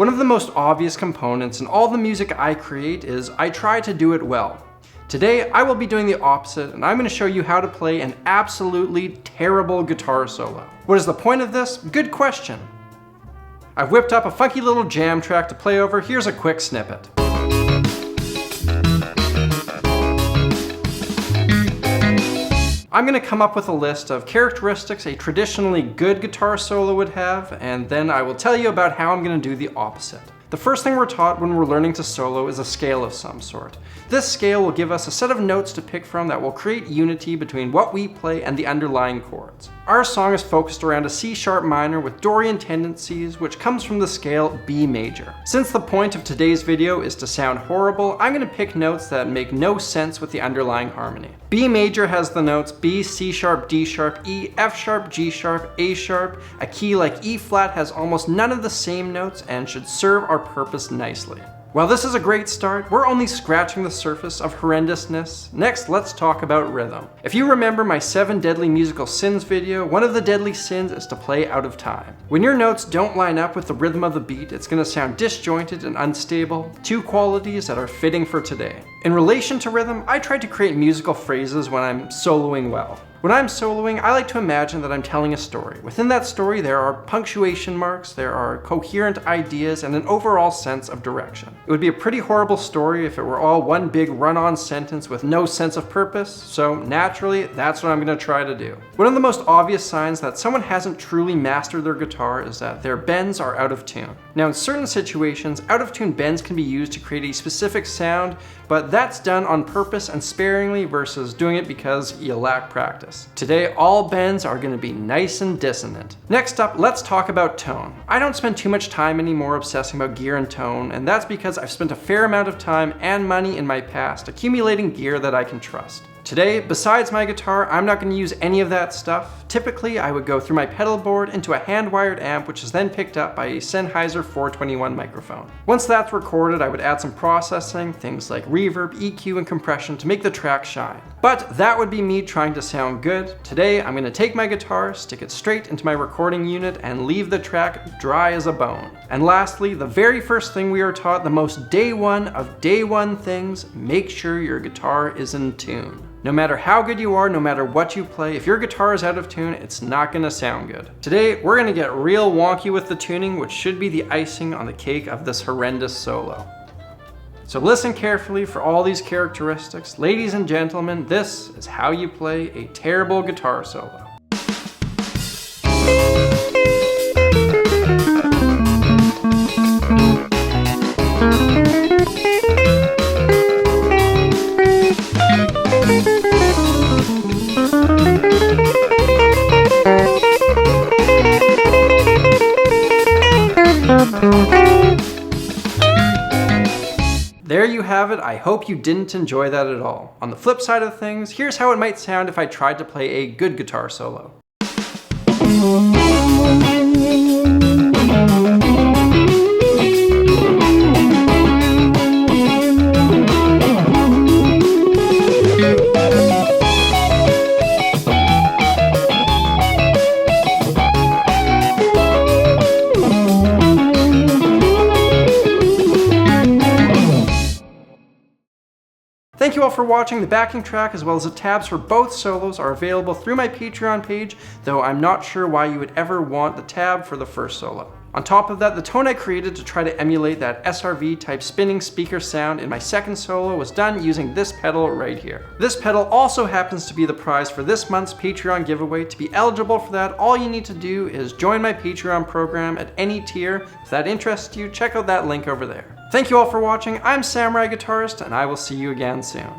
One of the most obvious components in all the music I create is I try to do it well. Today, I will be doing the opposite, and I'm going to show you how to play an absolutely terrible guitar solo. What is the point of this? Good question. I've whipped up a funky little jam track to play over. Here's a quick snippet. I'm going to come up with a list of characteristics a traditionally good guitar solo would have, and then I will tell you about how I'm going to do the opposite. The first thing we're taught when we're learning to solo is a scale of some sort. This scale will give us a set of notes to pick from that will create unity between what we play and the underlying chords. Our song is focused around a C sharp minor with Dorian tendencies, which comes from the scale B major. Since the point of today's video is to sound horrible, I'm going to pick notes that make no sense with the underlying harmony. B major has the notes B, C sharp, D sharp, E, F sharp, G sharp, A sharp. A key like E flat has almost none of the same notes and should serve our purpose nicely. While this is a great start, we're only scratching the surface of horrendousness. Next, let's talk about rhythm. If you remember my 7 deadly musical sins video, one of the deadly sins is to play out of time. When your notes don't line up with the rhythm of the beat, it's going to sound disjointed and unstable, 2 qualities that are fitting for today. In relation to rhythm, I try to create musical phrases when I'm soloing well. When I'm soloing, I like to imagine that I'm telling a story. Within that story, there are punctuation marks, there are coherent ideas, and an overall sense of direction. It would be a pretty horrible story if it were all one big run-on sentence with no sense of purpose, so naturally, that's what I'm going to try to do. One of the most obvious signs that someone hasn't truly mastered their guitar is that their bends are out of tune. Now, in certain situations, out-of-tune bends can be used to create a specific sound, but that's done on purpose and sparingly versus doing it because you lack practice. Today, all bends are going to be nice and dissonant. Next up, let's talk about tone. I don't spend too much time anymore obsessing about gear and tone, and that's because I've spent a fair amount of time and money in my past accumulating gear that I can trust. Today, besides my guitar, I'm not going to use any of that stuff. Typically, I would go through my pedal board into a hand-wired amp, which is then picked up by a Sennheiser 421 microphone. Once that's recorded, I would add some processing, things like reverb, EQ, and compression to make the track shine. But that would be me trying to sound good. Today, I'm going to take my guitar, stick it straight into my recording unit, and leave the track dry as a bone. And lastly, the very first thing we are taught, the most day one of day one things, make sure your guitar is in tune. No matter how good you are, no matter what you play, if your guitar is out of tune, it's not going to sound good. Today, we're going to get real wonky with the tuning, which should be the icing on the cake of this horrendous solo. So listen carefully for all these characteristics. Ladies and gentlemen, this is how you play a terrible guitar solo. There you have it. I hope you didn't enjoy that at all. On the flip side of things, here's how it might sound if I tried to play a good guitar solo. Thank you all for watching. The backing track as well as the tabs for both solos are available through my Patreon page, though I'm not sure why you would ever want the tab for the first solo. On top of that, the tone I created to try to emulate that SRV type spinning speaker sound in my second solo was done using this pedal right here. This pedal also happens to be the prize for this month's Patreon giveaway. To be eligible for that, all you need to do is join my Patreon program at any tier. If that interests you, check out that link over there. Thank you all for watching. I'm Samurai Guitarist, and I will see you again soon.